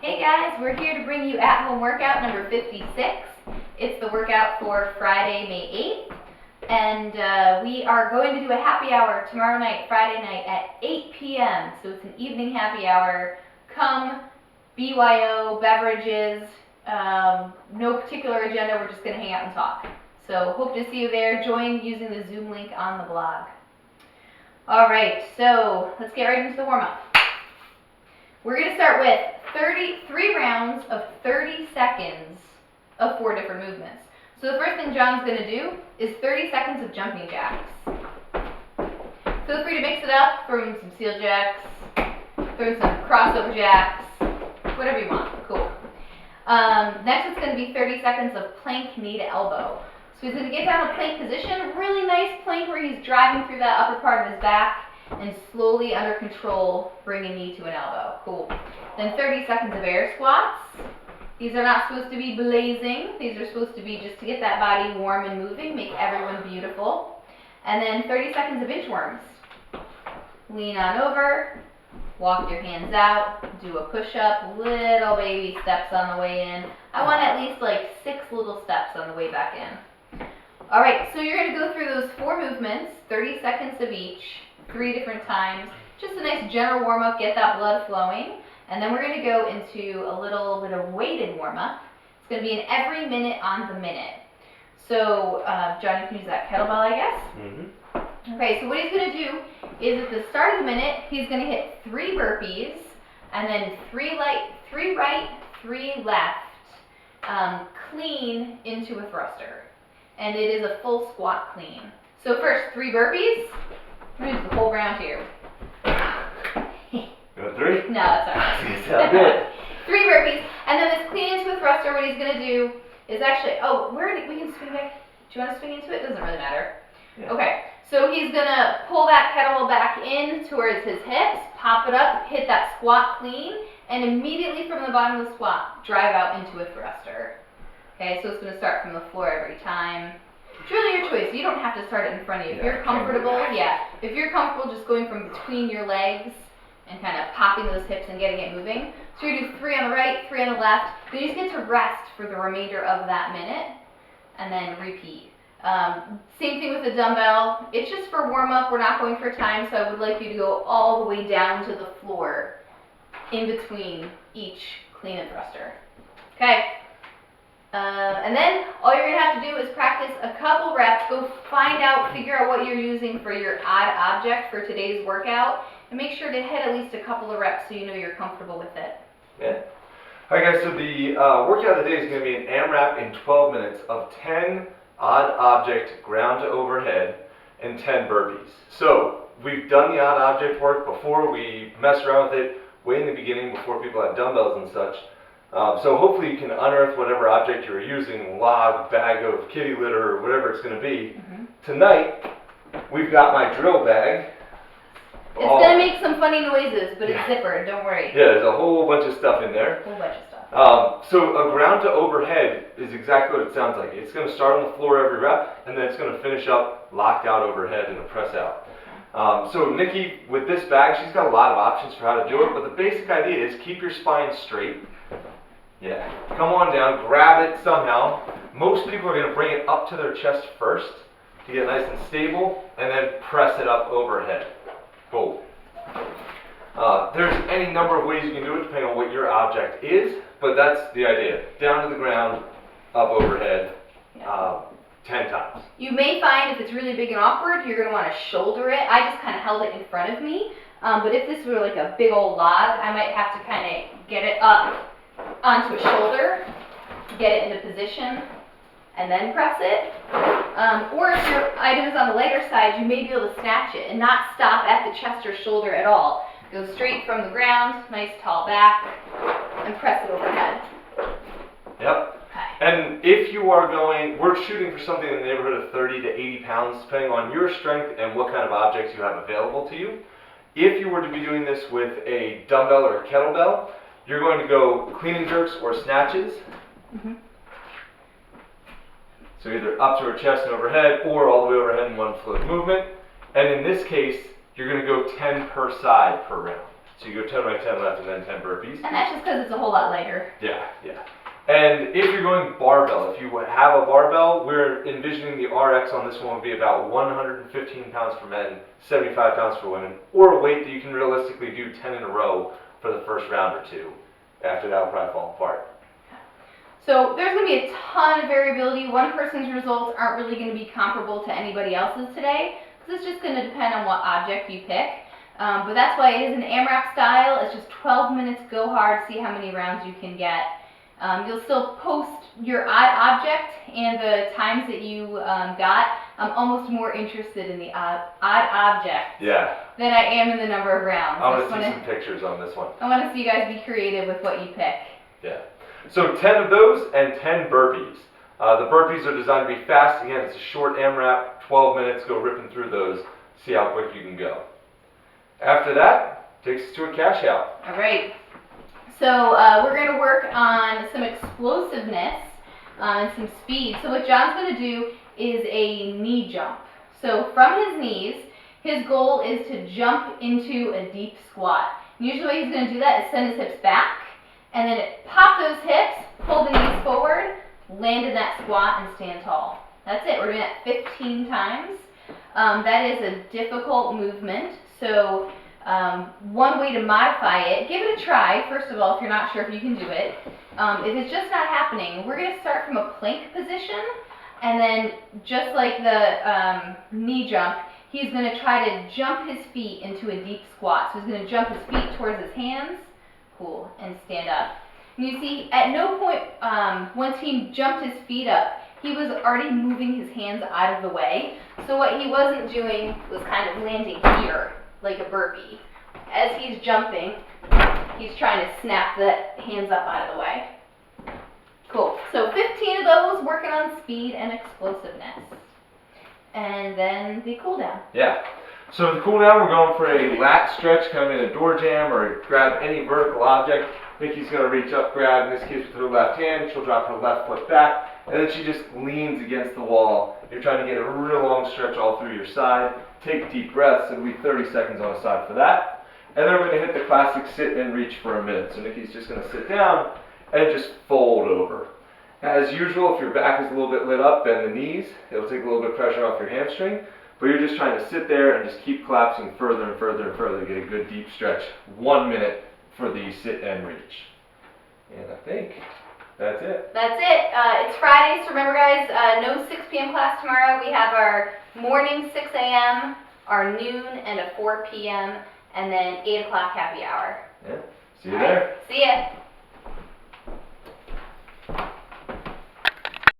Hey guys, we're here to bring you at-home workout number 56. It's the workout for Friday, May 8th. And we are going to do a happy hour tomorrow night, Friday night at 8 p.m. So it's an evening happy hour. Come, BYO, beverages, no particular agenda, we're just going to hang out and talk. So hope to see you there. Join using the Zoom link on the blog. Alright, so let's get right into the warm-up. We're going to start with 3 rounds of 30 seconds of 4 different movements. So the first thing John's going to do is 30 seconds of jumping jacks. Feel free to mix it up, throw in some seal jacks, throw in some crossover jacks, whatever you want. Cool. Next it's going to be 30 seconds of plank knee to elbow. So he's going to get down a plank position, really nice plank where he's driving through that upper part of his back and slowly under control bring a knee to an elbow. Cool. Then 30 seconds of air squats. These are not supposed to be blazing. These are supposed to be just to get that body warm and moving, make everyone beautiful. And then 30 seconds of inchworms. Lean on over, walk your hands out, do a push-up, little baby steps on the way in. I want at least like 6 little steps on the way back in. All right, so you're going to go through those 4 movements, 30 seconds of each, 3 different times. Just a nice general warm-up, get that blood flowing. And then we're going to go into a little bit of weighted warm-up. It's going to be an every minute on the minute. So, John, you can use that kettlebell, I guess. Mm-hmm. Okay, so what he's going to do is at the start of the minute, he's going to hit 3 burpees, and then 3 right, 3 left, clean into a thruster. And it is a full squat clean. So first, 3 burpees. I'm going to do the whole round here. You want 3? No, that's alright. Sounds good. 3 burpees, and then this clean into a thruster, what he's going to do is actually, we can swing back. Do you want to swing into it? Doesn't really matter. Yeah. Okay, so he's going to pull that kettlebell back in towards his hips, pop it up, hit that squat clean, and immediately from the bottom of the squat, drive out into a thruster. Okay, so it's going to start from the floor every time. It's really your choice. You don't have to start it in front of you. If you're comfortable, if you're comfortable just going from between your legs and kind of popping those hips and getting it moving. So you're going to do 3 on the right, 3 on the left. Then you just get to rest for the remainder of that minute and then repeat. Same thing with the dumbbell. It's just for warm-up. We're not going for time, so I would like you to go all the way down to the floor in between each clean and thruster. Okay. And then all you're going to have to do is practice a couple reps. Go figure out what you're using for your odd object for today's workout. And make sure to hit at least a couple of reps so you know you're comfortable with it. Yeah. Alright guys, so the workout of the day is going to be an AMRAP in 12 minutes of 10 odd object ground to overhead and 10 burpees. So we've done the odd object work before. We messed around with it way in the beginning before people had dumbbells and such. So hopefully you can unearth whatever object you're using, log, bag of kitty litter, or whatever it's going to be. Mm-hmm. Tonight, we've got my drill bag. It's going to make some funny noises, but it's zippered, don't worry. Yeah, there's a whole bunch of stuff in there. A whole bunch of stuff. So a ground to overhead is exactly what it sounds like. It's going to start on the floor every rep, and then it's going to finish up locked out overhead in a press out. So Nikki, with this bag, she's got a lot of options for how to do it, but the basic idea is keep your spine straight. Yeah, come on down, grab it somehow. Most people are going to bring it up to their chest first to get nice and stable, and then press it up overhead. Cool. There's any number of ways you can do it depending on what your object is, but that's the idea. Down to the ground, up overhead, 10 times. You may find if it's really big and awkward, you're going to want to shoulder it. I just kind of held it in front of me, but if this were like a big old log, I might have to kind of get it up onto a shoulder, get it into position, and then press it. Or if your item is on the lighter side, you may be able to snatch it and not stop at the chest or shoulder at all. Go straight from the ground, nice tall back, and press it overhead. Yep. Okay. And if you are we're shooting for something in the neighborhood of 30 to 80 pounds, depending on your strength and what kind of objects you have available to you. If you were to be doing this with a dumbbell or a kettlebell, you're going to go clean and jerks or snatches. Mm-hmm. So either up to her chest and overhead, or all the way overhead in one fluid movement. And in this case, you're going to go 10 per side per round. So you go 10 right, 10 left, and then 10 burpees. And that's just because it's a whole lot lighter. Yeah, yeah. And if you're going barbell, if you have a barbell, we're envisioning the RX on this one would be about 115 pounds for men, 75 pounds for women, or a weight that you can realistically do 10 in a row for the first round or two. After that will probably fall apart. So there's going to be a ton of variability. One person's results aren't really going to be comparable to anybody else's today, because it's just going to depend on what object you pick. But that's why it is an AMRAP style. It's just 12 minutes, go hard, see how many rounds you can get. You'll still post your odd object and the times that you got. I'm almost more interested in the odd object than I am in the number of rounds. I want to see some pictures on this one. I want to see you guys be creative with what you pick. Yeah. So 10 of those and 10 burpees. The burpees are designed to be fast. Again, it's a short AMRAP, 12 minutes, go ripping through those, see how quick you can go. After that, takes us to a cash out. All right. So we're going to work on some explosiveness and some speed. So what John's going to do is a knee jump. So from his knees, his goal is to jump into a deep squat. Usually what he's going to do that is send his hips back, and then pop those hips, pull the knees forward, land in that squat, and stand tall. That's it. We're doing that 15 times. That is a difficult movement. So one way to modify it, give it a try, first of all, if you're not sure if you can do it. If it's just not happening, we're going to start from a plank position, and then just like the knee jump, he's going to try to jump his feet into a deep squat. So he's going to jump his feet towards his hands, cool, and stand up. And you see, at no point, once he jumped his feet up, he was already moving his hands out of the way. So what he wasn't doing was kind of landing here, like a burpee. As he's jumping, he's trying to snap the hands up out of the way. Cool. So 15 of those, working on speed and explosiveness. And then the cool down. Yeah. So the cool down, we're going for a lat stretch, kind of in a door jam, or grab any vertical object. Nikki's going to reach up, grab, in this case with her left hand. She'll drop her left foot back, and then she just leans against the wall. You're trying to get a real long stretch all through your side. Take deep breaths. It'll be 30 seconds on a side for that. And then we're going to hit the classic sit and reach for a minute. So Nikki's just going to sit down and just fold over. As usual, if your back is a little bit lit up, bend the knees. It'll take a little bit of pressure off your hamstring. But you're just trying to sit there and just keep collapsing further and further and further to get a good deep stretch. 1 minute for the sit and reach. And I think that's it. That's it. It's Friday, so remember guys, no 6 p.m. class tomorrow. We have our morning 6 a.m., our noon, and a 4 p.m., and then 8 o'clock happy hour. Yeah. See you there. See ya.